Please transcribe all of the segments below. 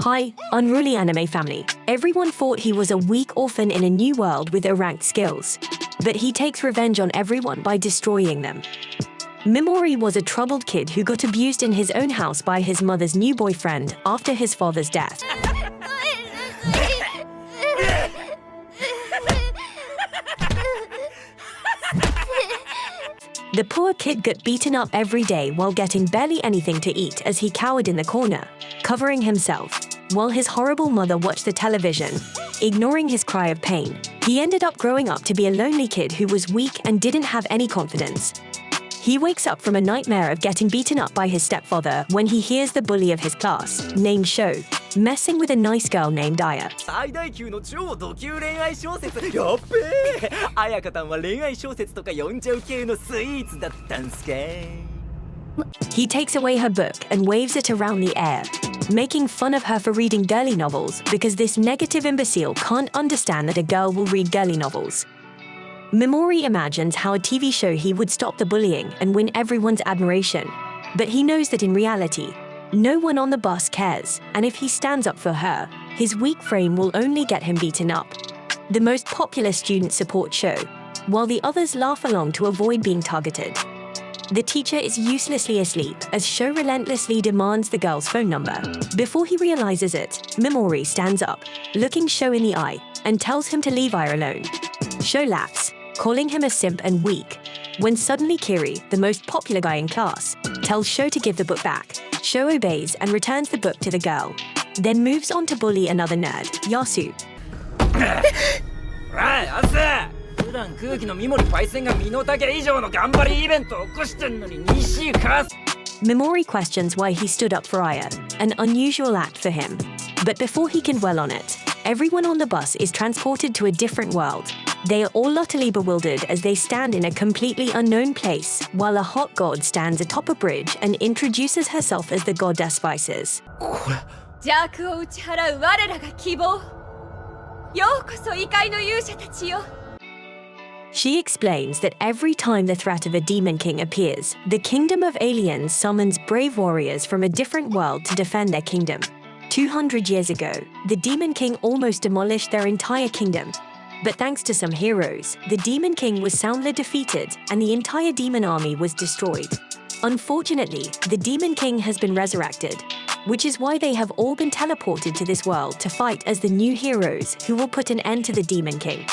Hi, unruly anime family. Everyone thought he was a weak orphan in a new world with ranked skills. But he takes revenge on everyone by destroying them. Mimori was a troubled kid who got abused in his own house by his mother's new boyfriend after his father's death. The poor kid got beaten up every day while getting barely anything to eat as he cowered in the corner, covering himself, while his horrible mother watched the television, ignoring his cry of pain. He ended up growing up to be a lonely kid who was weak and didn't have any confidence. He wakes up from a nightmare of getting beaten up by his stepfather when he hears the bully of his class, named Sho, messing with a nice girl named Aya. 最大級の超ド級恋愛小説やっべえ彩香たんは恋愛小説とか読んじゃう系のスイーツだったんすか He takes away her book and waves it around the air, making fun of her for reading girly novels because this negative imbecile can't understand that a girl will read girly novels. Mimori imagines how a TV show he would stop the bullying and win everyone's admiration, but he knows that in reality, no one on the bus cares, and if he stands up for her, his weak frame will only get him beaten up. The most popular student support Sho, while the others laugh along to avoid being targeted. The teacher is uselessly asleep as Sho relentlessly demands the girl's phone number. Before he realizes it, Mimori stands up, looking Sho in the eye, and tells him to leave Aya alone. Sho laughs, calling him a simp and weak, when suddenly Kiri, the most popular guy in class, tells Sho to give the book back. Sho obeys and returns the book to the girl, then moves on to bully another nerd, Yasu. 普段空気の三森パイセンが身の丈以上の頑張りイベントを起こしてんのに西か Mimori questions why he stood up for Aya, an unusual act for him. But before he can dwell on it, everyone on the bus is transported to a different world. They are all utterly bewildered as they stand in a completely unknown place, while a hot god stands atop a bridge and introduces herself as the goddess Vices. 邪悪を打ち払う我らが希望。ようこそ異界の勇者たちよ。 She explains that every time the threat of a demon king appears, the kingdom of aliens summons brave warriors from a different world to defend their kingdom. 200 years ago, the demon king almost demolished their entire kingdom. But thanks to some heroes, the demon king was soundly defeated and the entire demon army was destroyed. Unfortunately, the demon king has been resurrected, which is why they have all been teleported to this world to fight as the new heroes who will put an end to the demon king.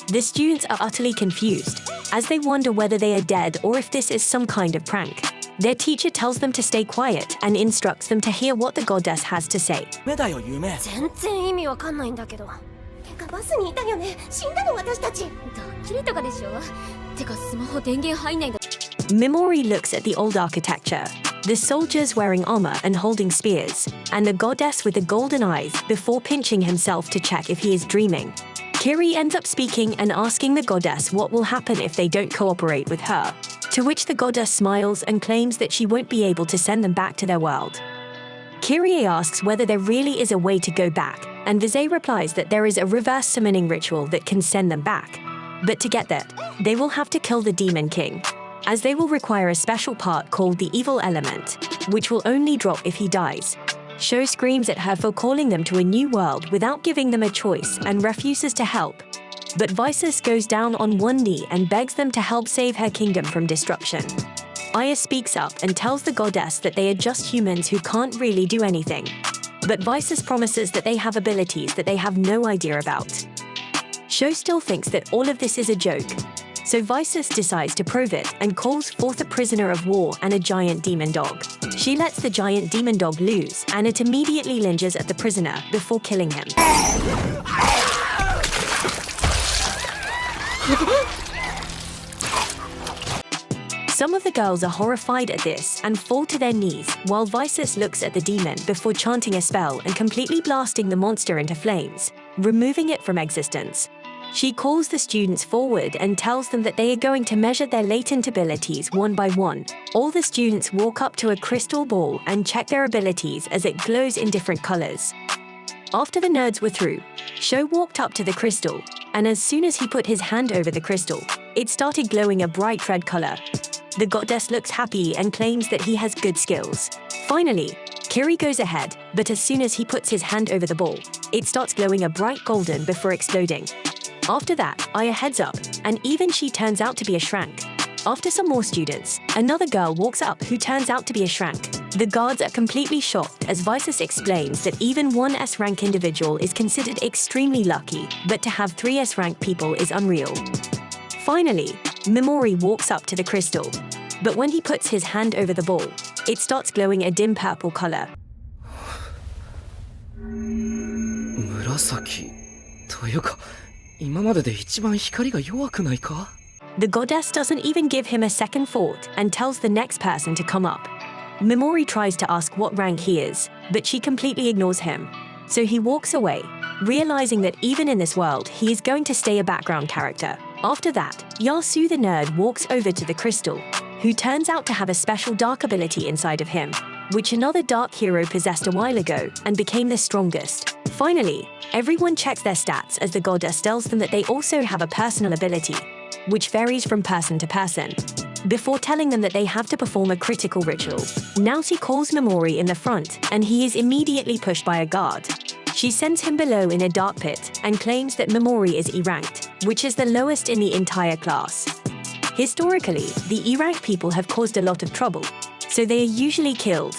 The students are utterly confused, as they wonder whether they are dead or if this is some kind of prank. Their teacher tells them to stay quiet and instructs them to hear what the goddess has to say. 夢だよ夢全然意味わかんないんだけど。てかバスにいたよね。死んだの私たち。ドッキリとかでしょ。てかスマホ電源入んないんだ。 Mimori looks at the old architecture, the soldiers wearing armor and holding spears, and the goddess with the golden eyes before pinching himself to check if he is dreaming. Kiri ends up speaking and asking the goddess what will happen if they don't cooperate with her, to which the goddess smiles and claims that she won't be able to send them back to their world. Kyrie asks whether there really is a way to go back, and Vizay replies that there is a reverse summoning ritual that can send them back. But to get that, they will have to kill the Demon King, as they will require a special part called the Evil Element, which will only drop if he dies. Sho screams at her for calling them to a new world without giving them a choice and refuses to help. But Vices goes down on one knee and begs them to help save her kingdom from destruction. Aya speaks up and tells the goddess that they are just humans who can't really do anything. But Vices promises that they have abilities that they have no idea about. Sho still thinks that all of this is a joke, so Vices decides to prove it and calls forth a prisoner of war and a giant demon dog. She lets the giant demon dog loose, and it immediately lunges at the prisoner before killing him. Some of the girls are horrified at this and fall to their knees, while Vices looks at the demon before chanting a spell and completely blasting the monster into flames, removing it from existence. She calls the students forward and tells them that they are going to measure their latent abilities one by one. All the students walk up to a crystal ball and check their abilities as it glows in different colors. After the nerds were through, Sho walked up to the crystal, and as soon as he put his hand over the crystal, it started glowing a bright red color. The goddess looks happy and claims that he has good skills. Finally, Kiri goes ahead, but as soon as he puts his hand over the ball, it starts glowing a bright golden before exploding. After that, Aya heads up, and even she turns out to be a Shrank. After some more students, another girl walks up who turns out to be a Shrank. The guards are completely shocked as Visus explains that even one S-rank individual is considered extremely lucky, but to have 3 S-rank people is unreal. Finally, Mimori walks up to the crystal, but when he puts his hand over the ball, it starts glowing a dim purple color. 紫というか、今までで一番光が弱くないか? The goddess doesn't even give him a second thought and tells the next person to come up. Mimori tries to ask what rank he is, but she completely ignores him. So he walks away, realizing that even in this world, he is going to stay a background character. After that, Yasu the nerd walks over to the crystal, who turns out to have a special dark ability inside of him, which another dark hero possessed a while ago and became the strongest. Finally, everyone checks their stats as the goddess tells them that they also have a personal ability, which varies from person to person, before telling them that they have to perform a critical ritual. Naosi calls Mimori in the front, and he is immediately pushed by a guard. She sends him below in a dark pit and claims that Mimori is E-ranked, which is the lowest in the entire class. Historically, the E-rank people have caused a lot of trouble, so they are usually killed.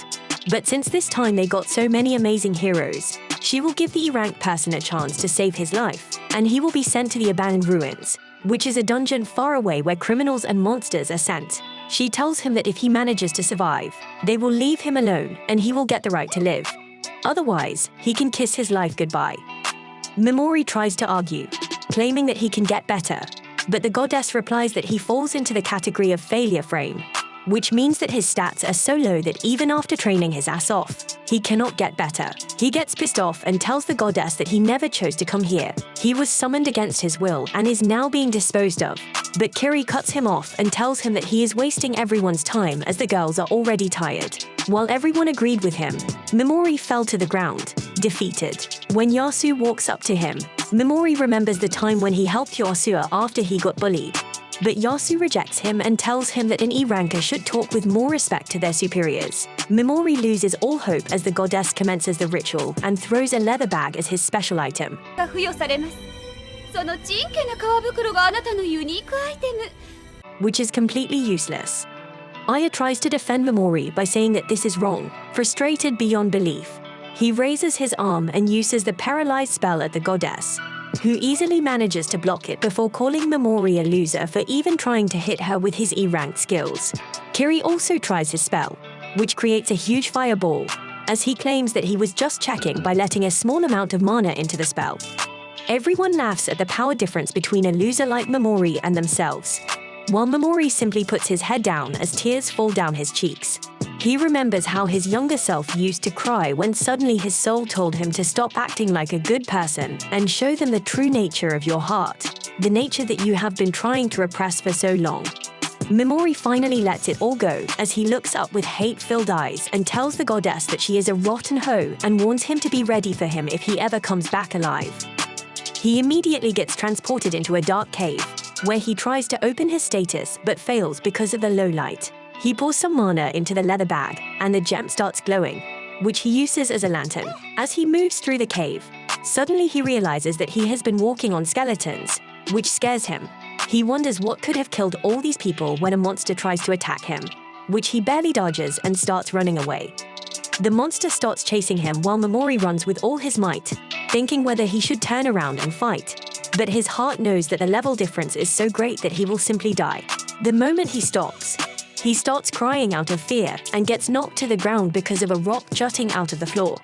But since this time they got so many amazing heroes, she will give the E-rank person a chance to save his life, and he will be sent to the abandoned ruins, which is a dungeon far away where criminals and monsters are sent. She tells him that if he manages to survive, they will leave him alone and he will get the right to live. Otherwise, he can kiss his life goodbye. Mimori tries to argue, claiming that he can get better, but the goddess replies that he falls into the category of failure frame, which means that his stats are so low that even after training his ass off, he cannot get better. He gets pissed off and tells the goddess that he never chose to come here. He was summoned against his will and is now being disposed of. But Kiri cuts him off and tells him that he is wasting everyone's time as the girls are already tired. While everyone agreed with him, Mimori fell to the ground, defeated. When Yasu walks up to him, Mimori remembers the time when he helped Yasua after he got bullied. But Yasu rejects him and tells him that an E-ranker should talk with more respect to their superiors. Mimori loses all hope as the goddess commences the ritual and throws a leather bag as his special item, 付与されます。その珍家な革袋があなたのユニークアイテム。 which is completely useless. Aya tries to defend Mimori by saying that this is wrong, frustrated beyond belief. He raises his arm and uses the paralyzed spell at the goddess, who easily manages to block it before calling Mimori a loser for even trying to hit her with his E-ranked skills. Kiri also tries his spell, which creates a huge fireball, as he claims that he was just checking by letting a small amount of mana into the spell. Everyone laughs at the power difference between a loser like Mimori and themselves, while Mimori simply puts his head down as tears fall down his cheeks. He remembers how his younger self used to cry when suddenly his soul told him to stop acting like a good person and show them the true nature of your heart, the nature that you have been trying to repress for so long. Mimori finally lets it all go as he looks up with hate-filled eyes and tells the goddess that she is a rotten hoe and warns him to be ready for him if he ever comes back alive. He immediately gets transported into a dark cave, where he tries to open his status but fails because of the low light. He pours some mana into the leather bag, and the gem starts glowing, which he uses as a lantern. As he moves through the cave, suddenly he realizes that he has been walking on skeletons, which scares him. He wonders what could have killed all these people when a monster tries to attack him, which he barely dodges and starts running away. The monster starts chasing him while Mimori runs with all his might, thinking whether he should turn around and fight. But his heart knows that the level difference is so great that he will simply die. The moment he stops, he starts crying out of fear and gets knocked to the ground because of a rock jutting out of the floor.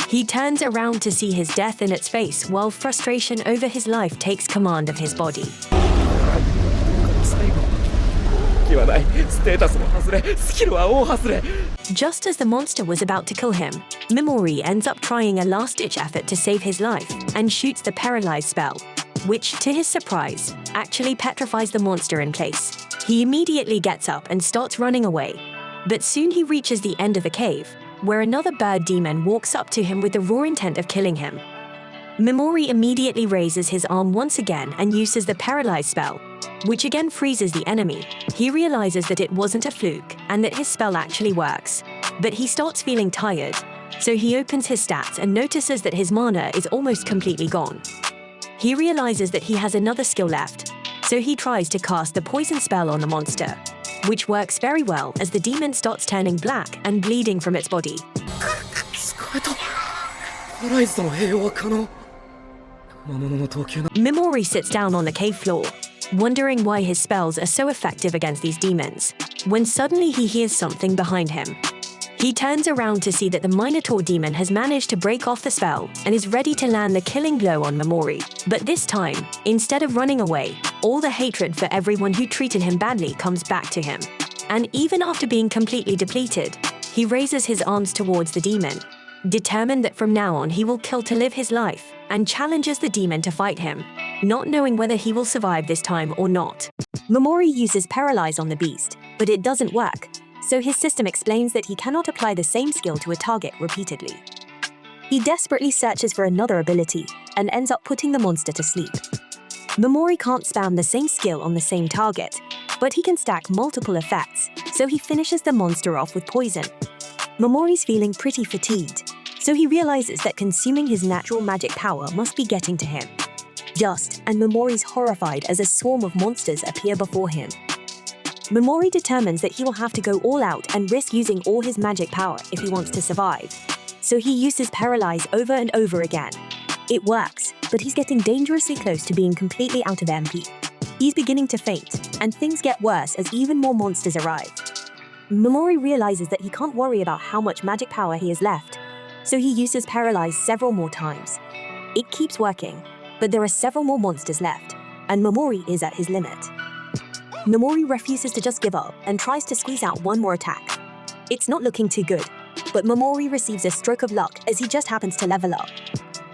He turns around to see his death in its face while frustration over his life takes command of his body. 気はない。ステータスも外れ、スキルは大外れ。 Just as the monster was about to kill him, Mimori ends up trying a last-ditch effort to save his life and shoots the paralyzed spell, which, to his surprise, actually petrifies the monster in place. He immediately gets up and starts running away, but soon he reaches the end of the cave, where another bird demon walks up to him with the raw intent of killing him. Mimori immediately raises his arm once again and uses the paralyzed spell, which again freezes the enemy. He realizes that it wasn't a fluke and that his spell actually works. But he starts feeling tired, so he opens his stats and notices that his mana is almost completely gone. He realizes that he has another skill left, so he tries to cast the poison spell on the monster, which works very well as the demon starts turning black and bleeding from its body. 使えた。パライズとの併用は可能。魔物の投球な。 Mimori sits down on the cave floor, wondering why his spells are so effective against these demons, when suddenly he hears something behind him. He turns around to see that the Minotaur demon has managed to break off the spell and is ready to land the killing blow on Mimori. But this time, instead of running away, all the hatred for everyone who treated him badly comes back to him. And even after being completely depleted, he raises his arms towards the demon, determined that from now on he will kill to live his life, and challenges the demon to fight him, not knowing whether he will survive this time or not. Mimori uses Paralyze on the beast, but it doesn't work, so his system explains that he cannot apply the same skill to a target repeatedly. He desperately searches for another ability and ends up putting the monster to sleep. Mimori can't spam the same skill on the same target, but he can stack multiple effects, so he finishes the monster off with poison. Mimori's feeling pretty fatigued, so he realizes that consuming his natural magic power must be getting to him. And Mimori's horrified as a swarm of monsters appear before him. Mimori determines that he will have to go all out and risk using all his magic power if he wants to survive, so he uses Paralyze over and over again. It works, but he's getting dangerously close to being completely out of MP. He's beginning to faint, and things get worse as even more monsters arrive. Mimori realizes that he can't worry about how much magic power he has left, so he uses Paralyze several more times. It keeps working, but there are several more monsters left, and Mimori is at his limit. Mimori refuses to just give up and tries to squeeze out one more attack. It's not looking too good, but Mimori receives a stroke of luck as he just happens to level up.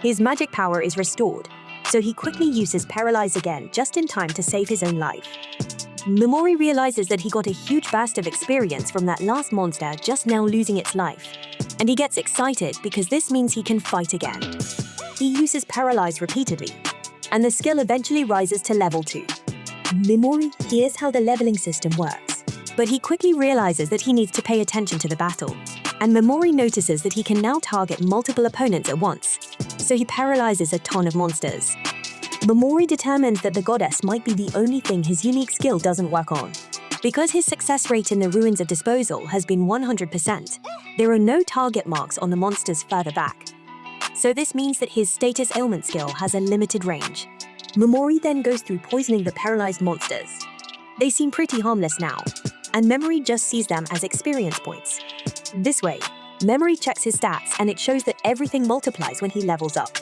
His magic power is restored, so he quickly uses Paralyze again just in time to save his own life. Mimori realizes that he got a huge burst of experience from that last monster just now losing its life, and he gets excited because this means he can fight again. He uses Paralyze repeatedly, and the skill eventually rises to level 2. Mimori hears how the leveling system works, but he quickly realizes that he needs to pay attention to the battle, and Mimori notices that he can now target multiple opponents at once, so he paralyzes a ton of monsters. Mimori determines that the goddess might be the only thing his unique skill doesn't work on. Because his success rate in the Ruins of Disposal has been 100%, there are no target marks on the monsters further back. So this means that his status ailment skill has a limited range. Mimori then goes through poisoning the paralyzed monsters. They seem pretty harmless now, and Memory just sees them as experience points. This way, Memory checks his stats and it shows that everything multiplies when he levels up.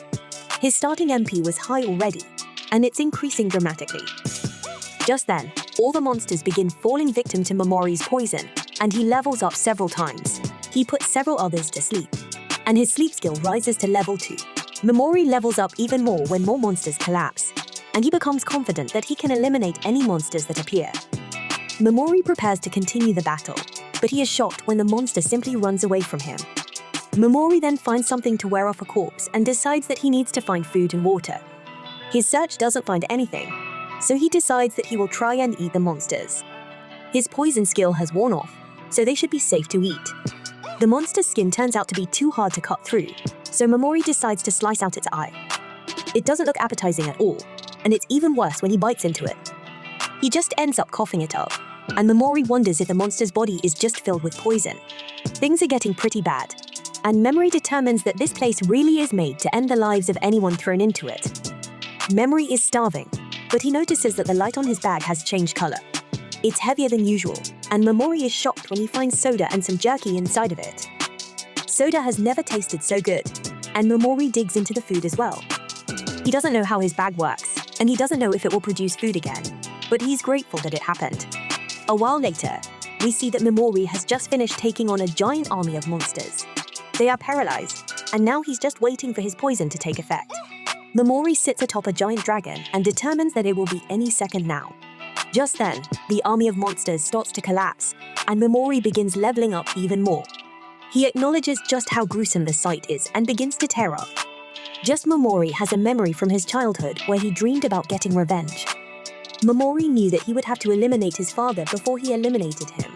His starting MP was high already, and it's increasing dramatically. Just then, all the monsters begin falling victim to Mimori's poison, and he levels up several times. He puts several others to sleep, and his sleep skill rises to level 2. Mimori levels up even more when more monsters collapse, and he becomes confident that he can eliminate any monsters that appear. Mimori prepares to continue the battle, but he is shocked when the monster simply runs away from him. Mimori then finds something to wear off a corpse and decides that he needs to find food and water. His search doesn't find anything, so he decides that he will try and eat the monsters. His poison skill has worn off, so they should be safe to eat. The monster's skin turns out to be too hard to cut through, so Mimori decides to slice out its eye. It doesn't look appetizing at all, and it's even worse when he bites into it. He just ends up coughing it up, and Mimori wonders if the monster's body is just filled with poison. Things are getting pretty bad, and Memory determines that this place really is made to end the lives of anyone thrown into it. Memory is starving, but he notices that the light on his bag has changed color. It's heavier than usual, and Mimori is shocked when he finds soda and some jerky inside of it. Soda has never tasted so good, and Mimori digs into the food as well. He doesn't know how his bag works, and he doesn't know if it will produce food again, but he's grateful that it happened. A while later, we see that Mimori has just finished taking on a giant army of monsters. They are paralyzed, and now he's just waiting for his poison to take effect. Mimori sits atop a giant dragon and determines that it will be any second now. Just then, the army of monsters starts to collapse, and Mimori begins leveling up even more. He acknowledges just how gruesome the sight is and begins to tear up. Just Mimori has a memory from his childhood where he dreamed about getting revenge. Mimori knew that he would have to eliminate his father before he eliminated him.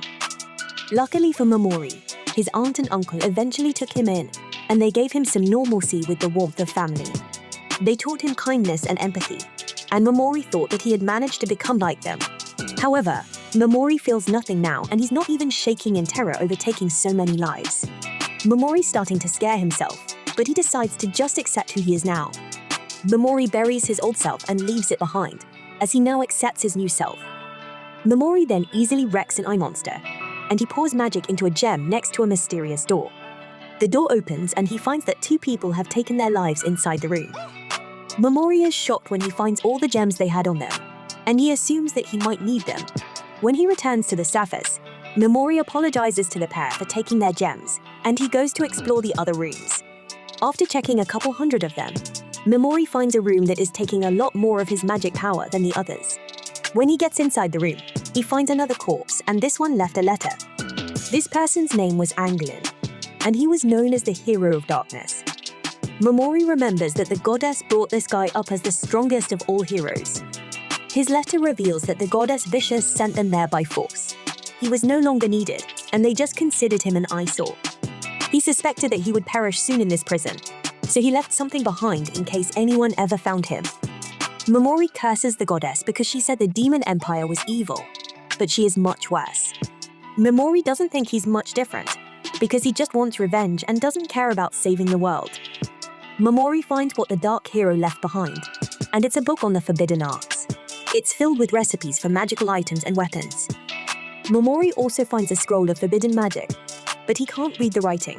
Luckily for Mimori, his aunt and uncle eventually took him in, and they gave him some normalcy with the warmth of family. They taught him kindness and empathy, and Mimori thought that he had managed to become like them. However, Mimori feels nothing now, and he's not even shaking in terror over taking so many lives. Mimori's starting to scare himself, but he decides to just accept who he is now. Mimori buries his old self and leaves it behind, as he now accepts his new self. Mimori then easily wrecks an eye monster, and he pours magic into a gem next to a mysterious door. The door opens and he finds that 2 people have taken their lives inside the room. Mimori is shocked when he finds all the gems they had on them, and he assumes that he might need them. When he returns to the surface, Mimori apologizes to the pair for taking their gems, and he goes to explore the other rooms. After checking a couple hundred of them, Mimori finds a room that is taking a lot more of his magic power than the others. When he gets inside the room, he finds another corpse, and this one left a letter. This person's name was Anglin, and he was known as the Hero of Darkness. Mimori remembers that the goddess brought this guy up as the strongest of all heroes. His letter reveals that the goddess Vicious sent them there by force. He was no longer needed, and they just considered him an eyesore. He suspected that he would perish soon in this prison, so he left something behind in case anyone ever found him. Mimori curses the goddess because she said the demon empire was evil, but she is much worse. Mimori doesn't think he's much different, because he just wants revenge and doesn't care about saving the world. Mimori finds what the dark hero left behind, and it's a book on the forbidden arts. It's filled with recipes for magical items and weapons. Mimori also finds a scroll of forbidden magic, but he can't read the writing.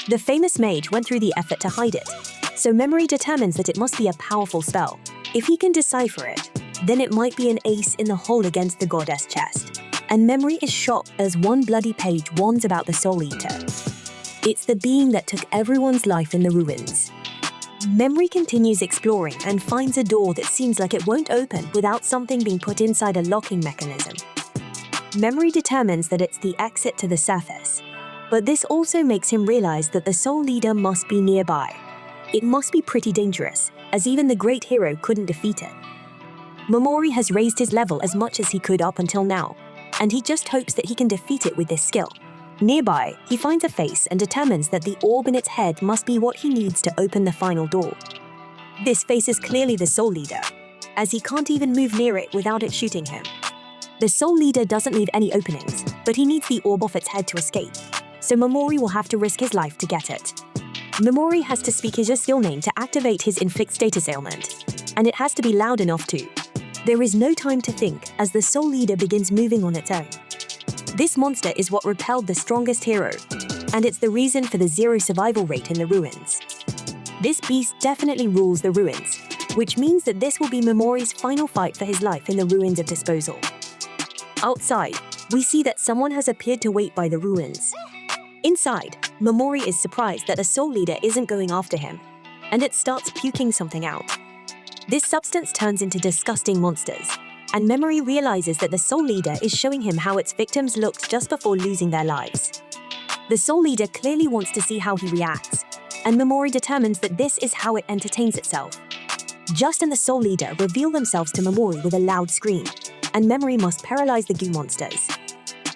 The famous mage went through the effort to hide it, so Mimori determines that it must be a powerful spell. If he can decipher it, then it might be an ace in the hole against the goddess chest. And Mimori is shocked as one bloody page warns about the Soul Eater. It's the being that took everyone's life in the ruins. Mimori continues exploring and finds a door that seems like it won't open without something being put inside a locking mechanism. Mimori determines that it's the exit to the surface, but this also makes him realize that the Soul Leader must be nearby. It must be pretty dangerous, as even the great hero couldn't defeat it. Mimori has raised his level as much as he could up until now, and he just hopes that he can defeat it with this skill. Nearby, he finds a face and determines that the orb in its head must be what he needs to open the final door. This face is clearly the Soul Leader, as he can't even move near it without it shooting him. The Soul Leader doesn't leave any openings, but he needs the orb off its head to escape, so Mimori will have to risk his life to get it. Mimori has to speak his skill name to activate his inflict status ailment, and it has to be loud enough too. There is no time to think as the Soul Leader begins moving on its own. This monster is what repelled the strongest hero, and it's the reason for the 0 survival rate in the ruins. This beast definitely rules the ruins, which means that this will be Mimori's final fight for his life in the ruins of disposal. Outside, we see that someone has appeared to wait by the ruins. Inside, Mimori is surprised that the Soul Leader isn't going after him, and it starts puking something out. This substance turns into disgusting monsters, and Mimori realizes that the Soul Leader is showing him how its victims looked just before losing their lives. The Soul Leader clearly wants to see how he reacts, and Mimori determines that this is how it entertains itself. Just and the Soul Leader reveal themselves to Mimori with a loud scream, and Mimori must paralyze the goo monsters.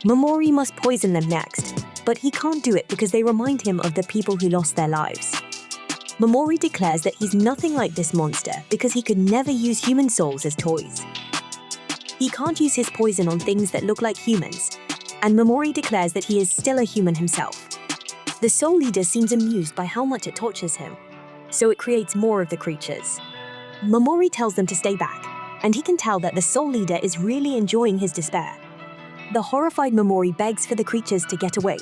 Mimori must poison them next, but he can't do it because they remind him of the people who lost their lives. Mimori declares that he's nothing like this monster because he could never use human souls as toys. He can't use his poison on things that look like humans, and Mimori declares that he is still a human himself. The Soul Leader seems amused by how much it tortures him, so it creates more of the creatures. Mimori tells them to stay back, and he can tell that the Soul Leader is really enjoying his despair. The horrified Mimori begs for the creatures to get away,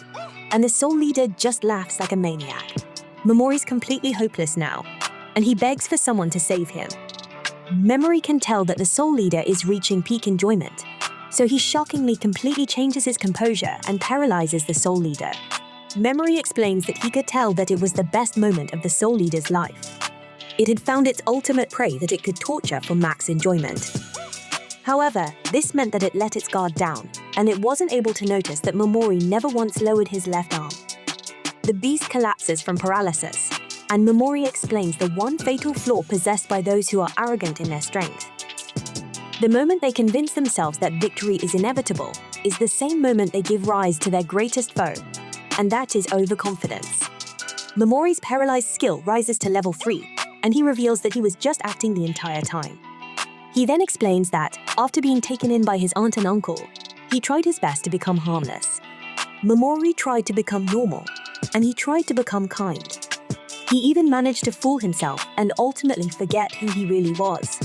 and the Soul Leader just laughs like a maniac. Mimori's completely hopeless now, and he begs for someone to save him. Mimori can tell that the Soul Leader is reaching peak enjoyment, so he shockingly completely changes his composure and paralyzes the Soul Leader. Mimori explains that he could tell that it was the best moment of the Soul Leader's life. It had found its ultimate prey that it could torture for max enjoyment. However, this meant that it let its guard down, and it wasn't able to notice that Mimori never once lowered his left arm. The beast collapses from paralysis, and Mimori explains the one fatal flaw possessed by those who are arrogant in their strength. The moment they convince themselves that victory is inevitable is the same moment they give rise to their greatest foe. and that is overconfidence. Mimori's paralyzed skill rises to level 3, and he reveals that he was just acting the entire time. He then explains that, after being taken in by his aunt and uncle, he tried his best to become harmless. Mimori tried to become normal, and he tried to become kind. He even managed to fool himself and ultimately forget who he really was.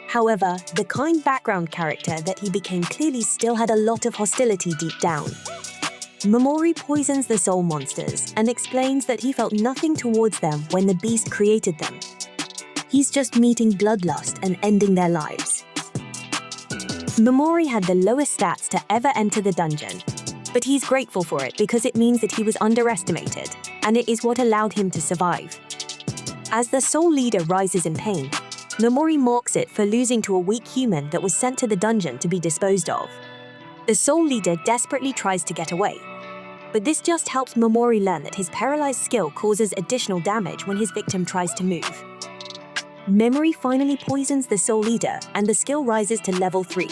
However, the kind background character that he became clearly still had a lot of hostility deep down. Mimori poisons the soul monsters and explains that he felt nothing towards them when the beast created them. He's just meeting bloodlust and ending their lives. Mimori had the lowest stats to ever enter the dungeon, but he's grateful for it because it means that he was underestimated, and it is what allowed him to survive. As the soul leader rises in pain, Mimori mocks it for losing to a weak human that was sent to the dungeon to be disposed of. The soul leader desperately tries to get away, but this just helps Mimori learn that his paralyzed skill causes additional damage when his victim tries to move. Memory finally poisons the soul leader, and the skill rises to level 3.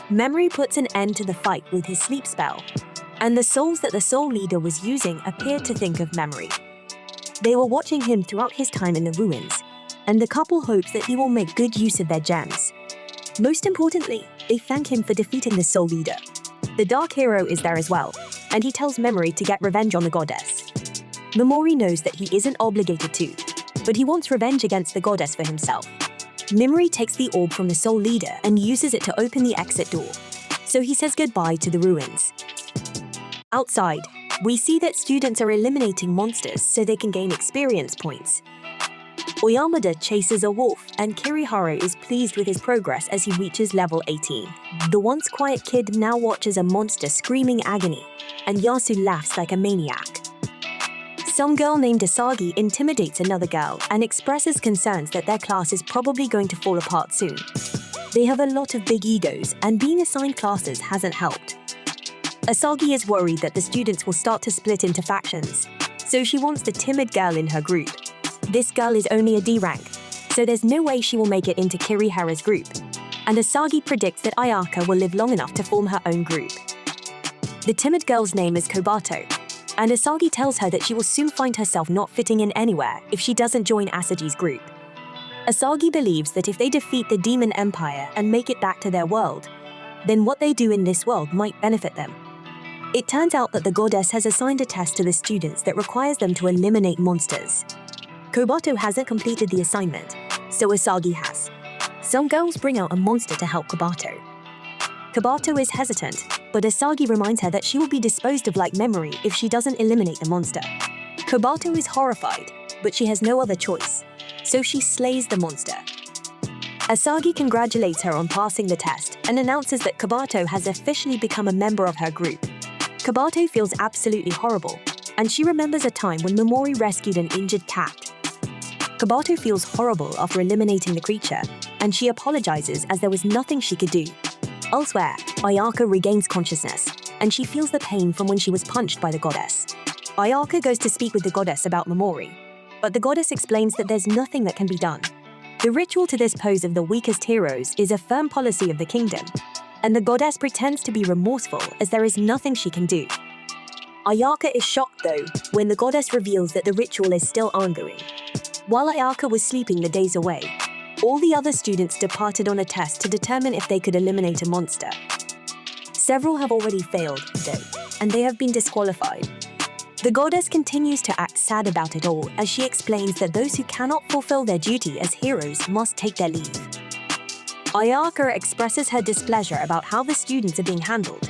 Memory puts an end to the fight with his sleep spell, and the souls that the soul leader was using appear to think of Memory. They were watching him throughout his time in the ruins, and the couple hopes that he will make good use of their gems. Most importantly, they thank him for defeating the soul leader. The dark hero is there as well, and he tells Memory to get revenge on the goddess. Mimori knows that he isn't obligated to, but he wants revenge against the goddess for himself. Mimori takes the orb from the soul leader and uses it to open the exit door, so he says goodbye to the ruins. Outside, we see that students are eliminating monsters so they can gain experience points. Oyamada chases a wolf, and Kiriharu is pleased with his progress as he reaches level 18. The once quiet kid now watches a monster screaming agony, and Yasu laughs like a maniac. Some girl named Asagi intimidates another girl and expresses concerns that their class is probably going to fall apart soon. They have a lot of big egos, and being assigned classes hasn't helped. Asagi is worried that the students will start to split into factions, so she wants the timid girl in her group. This girl is only a D rank, so there's no way she will make it into Kiriharu's group, and Asagi predicts that Ayaka will live long enough to form her own group. The timid girl's name is Kobato, and Asagi tells her that she will soon find herself not fitting in anywhere if she doesn't join Asagi's group. Asagi believes that if they defeat the Demon Empire and make it back to their world, then what they do in this world might benefit them. It turns out that the goddess has assigned a test to the students that requires them to eliminate monsters. Kobato hasn't completed the assignment, so Asagi has. Some girls bring out a monster to help Kobato. Kobato is hesitant, but Asagi reminds her that she will be disposed of like Memory if she doesn't eliminate the monster. Kobato is horrified, but she has no other choice, so she slays the monster. Asagi congratulates her on passing the test and announces that Kobato has officially become a member of her group. Kobato feels absolutely horrible, and she remembers a time when Mimori rescued an injured cat. Kobato feels horrible after eliminating the creature, and she apologizes as there was nothing she could do. Elsewhere, Ayaka regains consciousness, and she feels the pain from when she was punched by the goddess. Ayaka goes to speak with the goddess about Mimori, but the goddess explains that there's nothing that can be done. The ritual to dispose of the weakest heroes is a firm policy of the kingdom, and the goddess pretends to be remorseful as there is nothing she can do. Ayaka is shocked though when the goddess reveals that the ritual is still ongoing. While Ayaka was sleeping the days away, all the other students departed on a test to determine if they could eliminate a monster. Several have already failed, though, and they have been disqualified. The goddess continues to act sad about it all as she explains that those who cannot fulfill their duty as heroes must take their leave. Ayaka expresses her displeasure about how the students are being handled,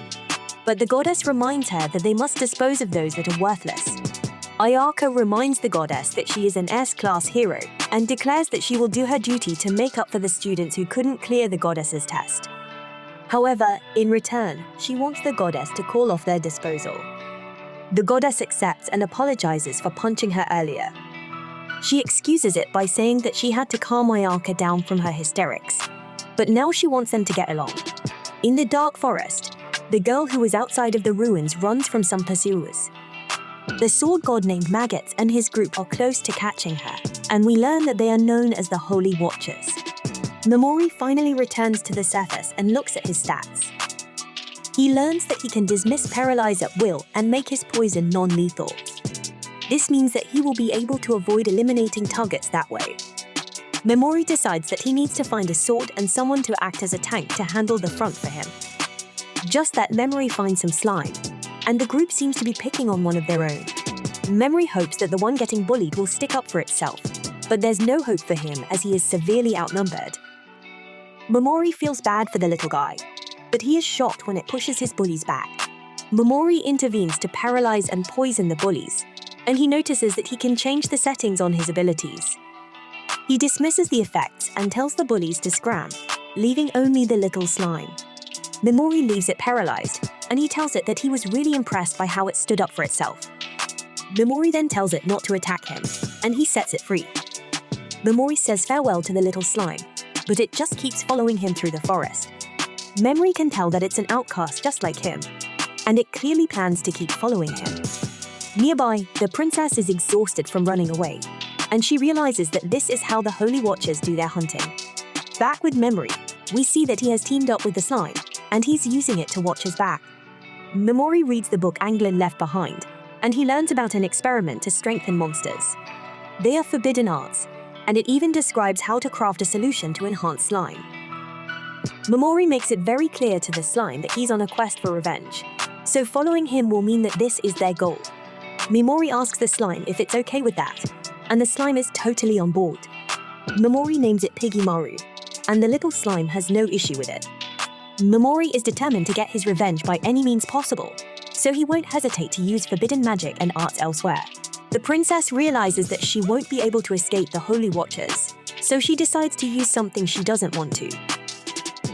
but the goddess reminds her that they must dispose of those that are worthless. Ayaka reminds the goddess that she is an S-class hero and declares that she will do her duty to make up for the students who couldn't clear the goddess's test. However, in return, she wants the goddess to call off their disposal. The goddess accepts and apologizes for punching her earlier. She excuses it by saying that she had to calm Ayaka down from her hysterics, but now she wants them to get along. In the dark forest, the girl who is outside of the ruins runs from some pursuers. The sword god named Maggots and his group are close to catching her, and we learn that they are known as the Holy Watchers. Mimori finally returns to the surface and looks at his stats. He learns that he can dismiss paralyze at will and make his poison non-lethal. This means that he will be able to avoid eliminating targets that way. Mimori decides that he needs to find a sword and someone to act as a tank to handle the front for him. Just that Mimori finds some slime, and the group seems to be picking on one of their own. Mimori hopes that the one getting bullied will stick up for itself, but there's no hope for him as he is severely outnumbered. Mimori feels bad for the little guy, but he is shocked when it pushes his bullies back. Mimori intervenes to paralyze and poison the bullies, and he notices that he can change the settings on his abilities. He dismisses the effects and tells the bullies to scram, leaving only the little slime. Mimori leaves it paralyzed, and he tells it that he was really impressed by how it stood up for itself. Mimori then tells it not to attack him, and he sets it free. Mimori says farewell to the little slime, but it just keeps following him through the forest. Mimori can tell that it's an outcast just like him, and it clearly plans to keep following him. Nearby, the princess is exhausted from running away, and she realizes that this is how the Holy Watchers do their hunting. Back with Mimori, we see that he has teamed up with the slime, and he's using it to watch his back. Mimori reads the book Anglin left behind, and he learns about an experiment to strengthen monsters. They are forbidden arts, and it even describes how to craft a solution to enhance slime. Mimori makes it very clear to the slime that he's on a quest for revenge, so following him will mean that this is their goal. Mimori asks the slime if it's okay with that, and the slime is totally on board. Mimori names it Piggymaru, and the little slime has no issue with it. Mimori is determined to get his revenge by any means possible, so he won't hesitate to use forbidden magic and arts elsewhere. The princess realizes that she won't be able to escape the Holy Watchers, so she decides to use something she doesn't want to.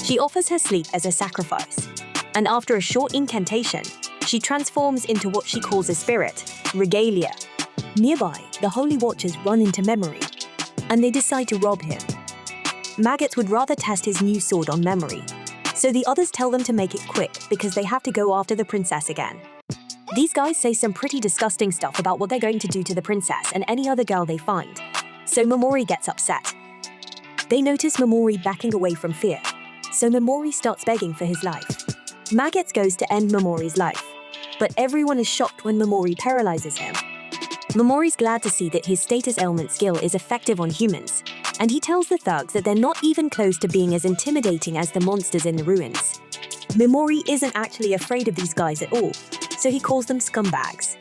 She offers her sleep as a sacrifice, and after a short incantation, she transforms into what she calls a spirit, Regalia. Nearby, the Holy Watchers run into Mimori, and they decide to rob him. Maggots would rather test his new sword on Mimori, so the others tell them to make it quick because they have to go after the princess again. These guys say some pretty disgusting stuff about what they're going to do to the princess and any other girl they find, so Mimori gets upset. They notice Mimori backing away from fear, so Mimori starts begging for his life. Maggots goes to end Mimori's life, but everyone is shocked when Mimori paralyzes him. Mimori's glad to see that his status ailment skill is effective on humans, and he tells the thugs that they're not even close to being as intimidating as the monsters in the ruins. Mimori isn't actually afraid of these guys at all, so he calls them scumbags.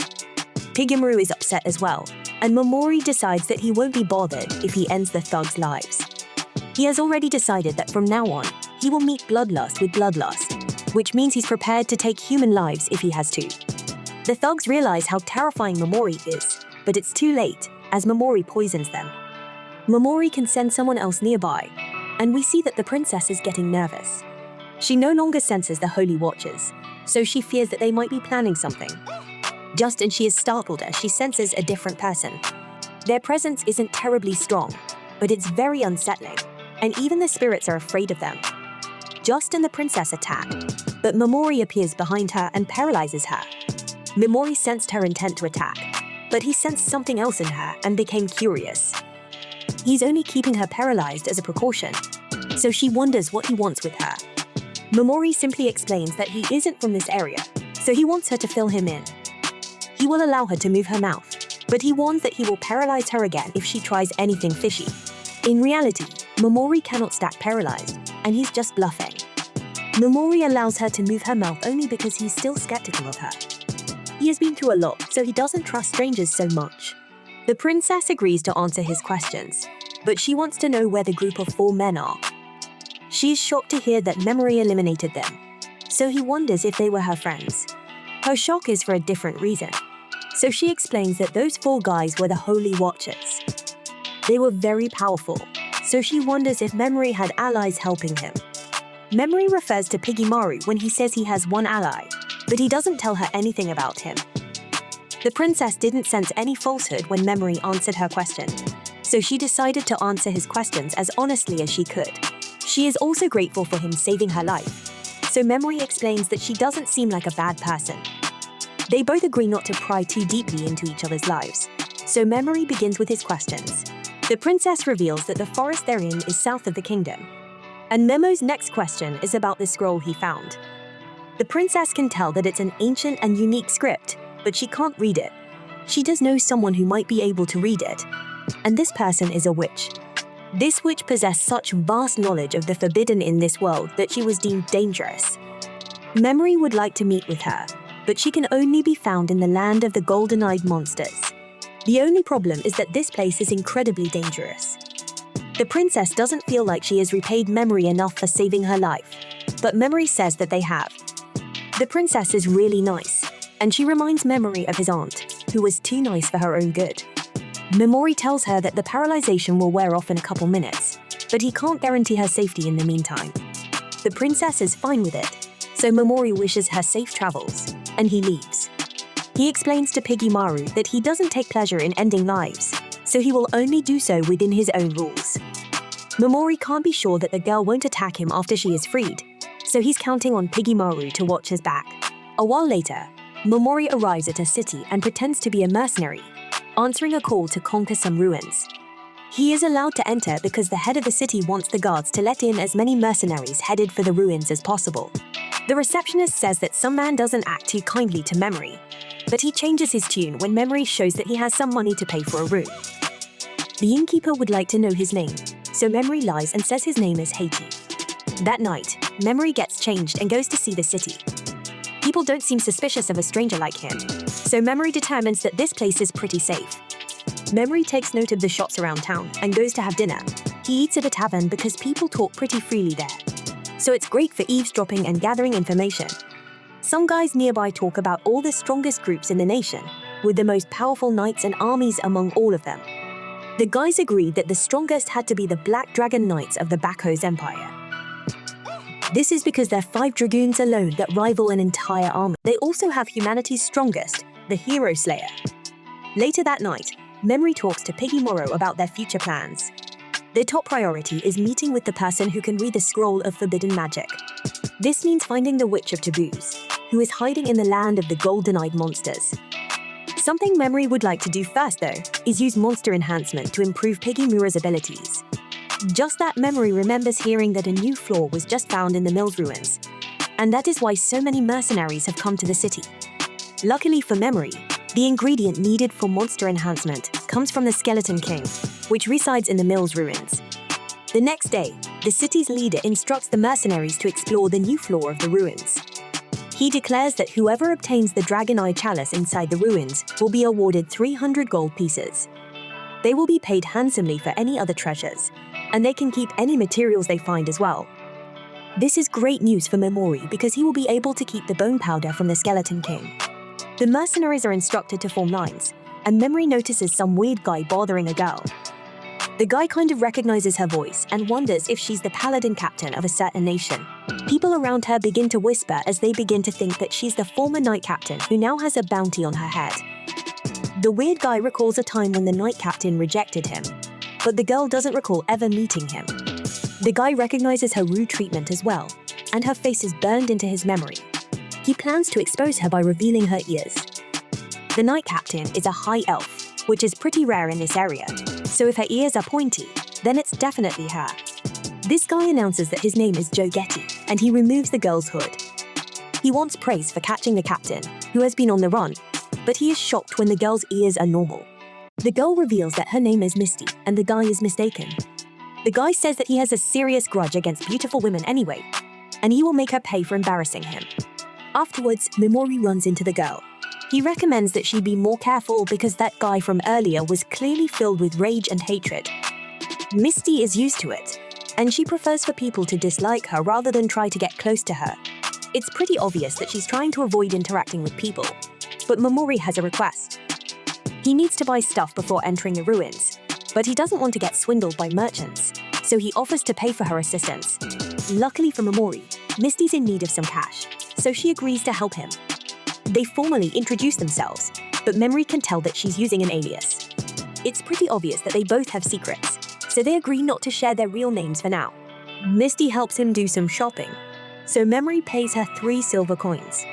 Piggymaru is upset as well, and Mimori decides that he won't be bothered if he ends the thugs' lives. He has already decided that from now on, he will meet bloodlust with bloodlust, which means he's prepared to take human lives if he has to. The thugs realize how terrifying Mimori is, but it's too late, as Mimori poisons them. Mimori can send someone else nearby, and we see that the princess is getting nervous. She no longer senses the Holy Watchers, so she fears that they might be planning something. Just as she is startled as she senses a different person. Their presence isn't terribly strong, but it's very unsettling, and even the spirits are afraid of them. Just and the princess attack, but Mimori appears behind her and paralyzes her. Mimori sensed her intent to attack, but he sensed something else in her and became curious. He's only keeping her paralyzed as a precaution, so she wonders what he wants with her. Mimori simply explains that he isn't from this area, so he wants her to fill him in. He will allow her to move her mouth, but he warns that he will paralyze her again if she tries anything fishy. In reality, Mimori cannot stack paralyzed, and he's just bluffing. Mimori allows her to move her mouth only because he's still skeptical of her. He has been through a lot, so he doesn't trust strangers so much. The princess agrees to answer his questions, but she wants to know where the group of 4 men are. She is shocked to hear that Mimori eliminated them, so he wonders if they were her friends. Her shock is for a different reason, so she explains that those 4 guys were the Holy Watchers. They were very powerful, so she wonders if Mimori had allies helping him. Mimori refers to Piggymaru when he says he has one ally, but he doesn't tell her anything about him. The princess didn't sense any falsehood when Mimori answered her question, so she decided to answer his questions as honestly as she could. She is also grateful for him saving her life, so Mimori explains that she doesn't seem like a bad person. They both agree not to pry too deeply into each other's lives, so Mimori begins with his questions. The princess reveals that the forest they're in is south of the kingdom, and Memo's next question is about the scroll he found. The princess can tell that it's an ancient and unique script, but she can't read it. She does know someone who might be able to read it, and this person is a witch. This witch possessed such vast knowledge of the forbidden in this world that she was deemed dangerous. Mimori would like to meet with her, but she can only be found in the land of the golden-eyed monsters. The only problem is that this place is incredibly dangerous. The princess doesn't feel like she has repaid Mimori enough for saving her life, but Mimori says that they have. The princess is really nice, and she reminds Mimori of his aunt, who was too nice for her own good. Mimori tells her that the paralyzation will wear off in a couple minutes, but he can't guarantee her safety in the meantime. The princess is fine with it, so Mimori wishes her safe travels, and he leaves. He explains to Piggymaru that he doesn't take pleasure in ending lives, so he will only do so within his own rules. Mimori can't be sure that the girl won't attack him after she is freed, so he's counting on Piggymaru to watch his back. A while later, Mimori arrives at a city and pretends to be a mercenary, answering a call to conquer some ruins. He is allowed to enter because the head of the city wants the guards to let in as many mercenaries headed for the ruins as possible. The receptionist says that some man doesn't act too kindly to Mimori, but he changes his tune when Mimori shows that he has some money to pay for a room. The innkeeper would like to know his name, so Mimori lies and says his name is Heiji. That night, Mimori gets changed and goes to see the city. People don't seem suspicious of a stranger like him, so Mimori determines that this place is pretty safe. Mimori takes note of the shops around town and goes to have dinner. He eats at a tavern because people talk pretty freely there, so it's great for eavesdropping and gathering information. Some guys nearby talk about all the strongest groups in the nation, with the most powerful knights and armies among all of them. The guys agreed that the strongest had to be the Black Dragon Knights of the Bakos Empire. This is because they're 5 dragoons alone that rival an entire army. They also have humanity's strongest, the Hero Slayer. Later that night, Mimori talks to Piggymaru about their future plans. Their top priority is meeting with the person who can read the scroll of forbidden magic. This means finding the Witch of Taboos, who is hiding in the land of the golden-eyed monsters. Something Mimori would like to do first, though, is use monster enhancement to improve Piggymaru's abilities. Just that Mimori remembers hearing that a new floor was just found in the mill's ruins, and that is why so many mercenaries have come to the city. Luckily for Mimori, the ingredient needed for monster enhancement comes from the Skeleton King, which resides in the mill's ruins. The next day, the city's leader instructs the mercenaries to explore the new floor of the ruins. He declares that whoever obtains the Dragon Eye Chalice inside the ruins will be awarded 300 gold pieces. They will be paid handsomely for any other treasures, and they can keep any materials they find as well. This is great news for Mimori because he will be able to keep the bone powder from the Skeleton King. The mercenaries are instructed to form lines, and Mimori notices some weird guy bothering a girl. The guy kind of recognizes her voice and wonders if she's the paladin captain of a certain nation. People around her begin to whisper as they begin to think that she's the former knight captain who now has a bounty on her head. The weird guy recalls a time when the knight captain rejected him, but the girl doesn't recall ever meeting him. The guy recognizes her rude treatment as well, and her face is burned into his memory. He plans to expose her by revealing her ears. The knight captain is a high elf, which is pretty rare in this area, so if her ears are pointy, then it's definitely her. This guy announces that his name is Joe Getty, and he removes the girl's hood. He wants praise for catching the captain, who has been on the run, but he is shocked when the girl's ears are normal. The girl reveals that her name is Misty, and the guy is mistaken. The guy says that he has a serious grudge against beautiful women anyway, and he will make her pay for embarrassing him. Afterwards, Mimori runs into the girl. He recommends that she be more careful because that guy from earlier was clearly filled with rage and hatred. Misty is used to it, and she prefers for people to dislike her rather than try to get close to her. It's pretty obvious that she's trying to avoid interacting with people, but Mimori has a request. He needs to buy stuff before entering the ruins, but he doesn't want to get swindled by merchants, so he offers to pay for her assistance. Luckily for Mimori, Misty's in need of some cash, so she agrees to help him. They formally introduce themselves, but Mimori can tell that she's using an alias. It's pretty obvious that they both have secrets, so they agree not to share their real names for now. Misty helps him do some shopping, so Mimori pays her 3 silver coins.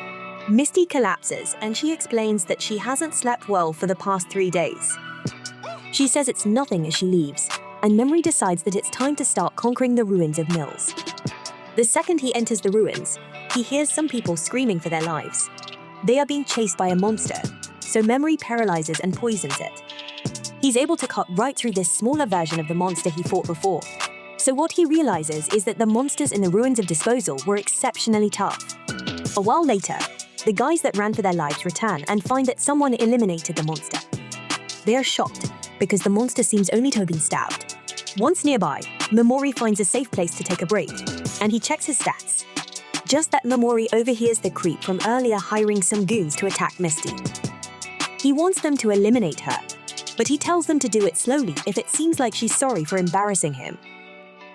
Misty collapses and she explains that she hasn't slept well for the past 3 days. She says it's nothing as she leaves, and Mimori decides that it's time to start conquering the ruins of Mills. The second he enters the ruins, he hears some people screaming for their lives. They are being chased by a monster, so Mimori paralyzes and poisons it. He's able to cut right through this smaller version of the monster he fought before. So what he realizes is that the monsters in the ruins of disposal were exceptionally tough. A while later, the guys that ran for their lives return and find that someone eliminated the monster. They are shocked because the monster seems only to have been stabbed. Once nearby, Mimori finds a safe place to take a break, and he checks his stats. Just that Mimori overhears the creep from earlier hiring some goons to attack Misty. He wants them to eliminate her, but he tells them to do it slowly if it seems like she's sorry for embarrassing him.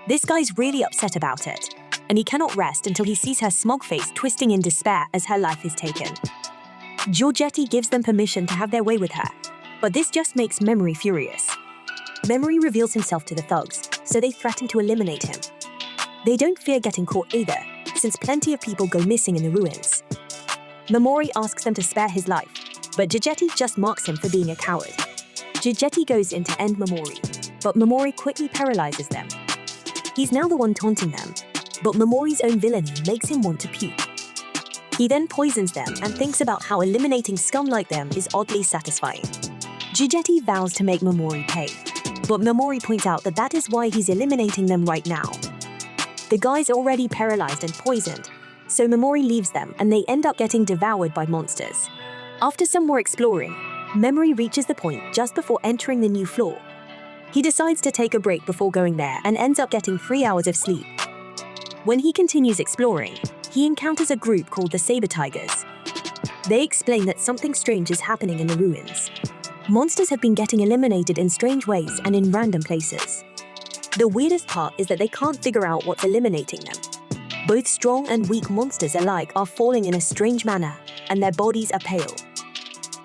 This guy's really upset about it, and he cannot rest until he sees her smug face twisting in despair as her life is taken. Giorgetti gives them permission to have their way with her, but this just makes Mimori furious. Mimori reveals himself to the thugs, so they threaten to eliminate him. They don't fear getting caught either, since plenty of people go missing in the ruins. Mimori asks them to spare his life, but Giorgetti just mocks him for being a coward. Giorgetti goes in to end Mimori, but Mimori quickly paralyzes them. He's now the one taunting them, but Mimori's own villainy makes him want to puke. He then poisons them and thinks about how eliminating scum like them is oddly satisfying. Giorgetti vows to make Mimori pay, but Mimori points out that that is why he's eliminating them right now. The guy's already paralyzed and poisoned, so Mimori leaves them and they end up getting devoured by monsters. After some more exploring, Mimori reaches the point just before entering the new floor. He decides to take a break before going there and ends up getting 3 hours of sleep. When he continues exploring, he encounters a group called the Saber Tigers. They explain that something strange is happening in the ruins. Monsters have been getting eliminated in strange ways and in random places. The weirdest part is that they can't figure out what's eliminating them. Both strong and weak monsters alike are falling in a strange manner, and their bodies are pale.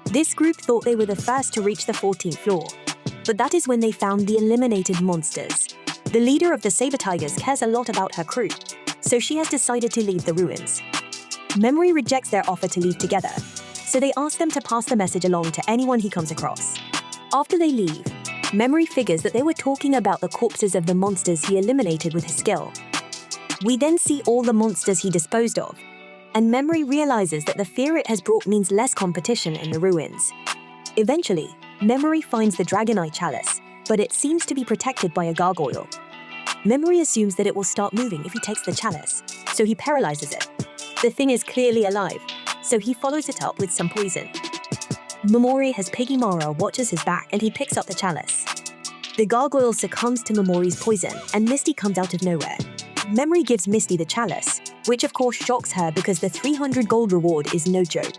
This group thought they were the first to reach the 14th floor, but that is when they found the eliminated monsters. The leader of the Saber Tigers cares a lot about her crew, so she has decided to leave the ruins. Mimori rejects their offer to leave together, so they ask them to pass the message along to anyone he comes across. After they leave, Mimori figures that they were talking about the corpses of the monsters he eliminated with his skill. We then see all the monsters he disposed of, and Mimori realizes that the fear it has brought means less competition in the ruins. Eventually, Mimori finds the Dragon Eye Chalice, but it seems to be protected by a gargoyle. Mimori assumes that it will start moving if he takes the chalice, so he paralyzes it. The thing is clearly alive, so he follows it up with some poison. Mimori has Piggy Mara watches his back and he picks up the chalice. The gargoyle succumbs to Mimori's poison and Misty comes out of nowhere. Mimori gives Misty the chalice, which of course shocks her because the 300 gold reward is no joke.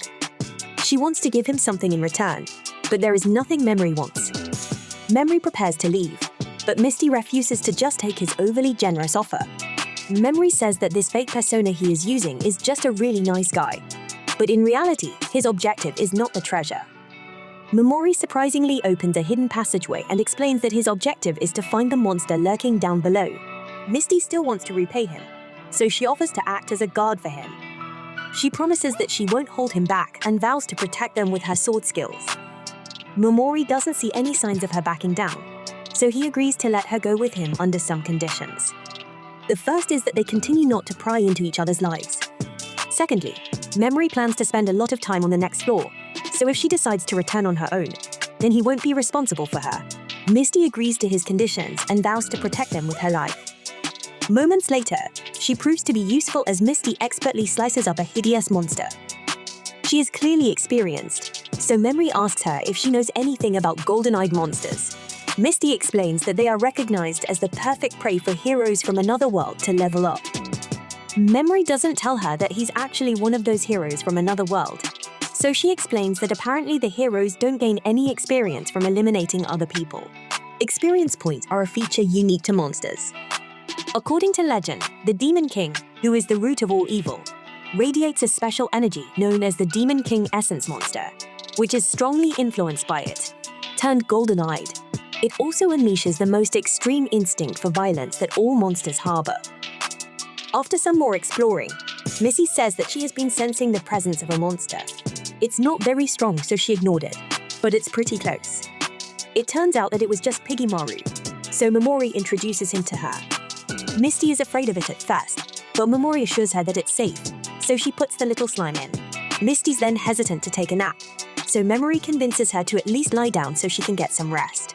She wants to give him something in return, but there is nothing Mimori wants. Mimori prepares to leave, but Misty refuses to just take his overly generous offer. Mimori says that this fake persona he is using is just a really nice guy, but in reality, his objective is not the treasure. Mimori surprisingly opens a hidden passageway and explains that his objective is to find the monster lurking down below. Misty still wants to repay him, so she offers to act as a guard for him. She promises that she won't hold him back and vows to protect them with her sword skills. Mimori doesn't see any signs of her backing down, so he agrees to let her go with him under some conditions. The first is that they continue not to pry into each other's lives. Secondly, Mimori plans to spend a lot of time on the next floor, so if she decides to return on her own, then he won't be responsible for her. Misty agrees to his conditions and vows to protect them with her life. Moments later, she proves to be useful as Misty expertly slices up a hideous monster. She is clearly experienced, so Mimori asks her if she knows anything about golden-eyed monsters. Misty explains that they are recognized as the perfect prey for heroes from another world to level up. Mimori doesn't tell her that he's actually one of those heroes from another world, so she explains that apparently the heroes don't gain any experience from eliminating other people. Experience points are a feature unique to monsters. According to legend, the Demon King, who is the root of all evil, radiates a special energy known as the Demon King Essence Monster, which is strongly influenced by it. Turned golden-eyed, it also unleashes the most extreme instinct for violence that all monsters harbor. After some more exploring, Missy says that she has been sensing the presence of a monster. It's not very strong, so she ignored it, but it's pretty close. It turns out that it was just Piggy Maru, so Mimori introduces him to her. Misty is afraid of it at first, but Mimori assures her that it's safe, so she puts the little slime in. Misty's then hesitant to take a nap, so Mimori convinces her to at least lie down so she can get some rest.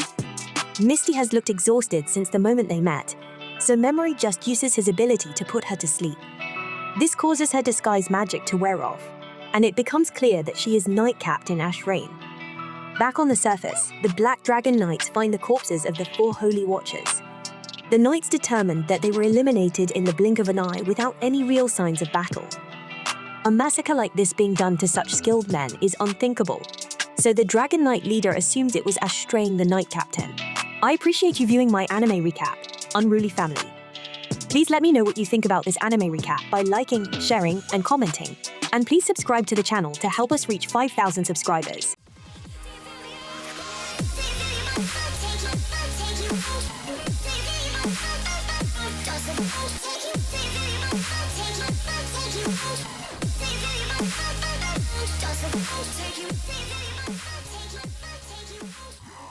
Misty has looked exhausted since the moment they met, so Mimori just uses his ability to put her to sleep. This causes her disguise magic to wear off, and it becomes clear that she is night-capped in ash rain. Back on the surface, the Black Dragon Knights find the corpses of the 4 Holy Watchers. The Knights determined that they were eliminated in the blink of an eye without any real signs of battle. A massacre like this being done to such skilled men is unthinkable, so the Dragon Knight leader assumes it was Ash straying the Knight Captain. I appreciate you viewing my anime recap, Unruly Family. Please let me know what you think about this anime recap by liking, sharing, and commenting. And please subscribe to the channel to help us reach 5,000 subscribers.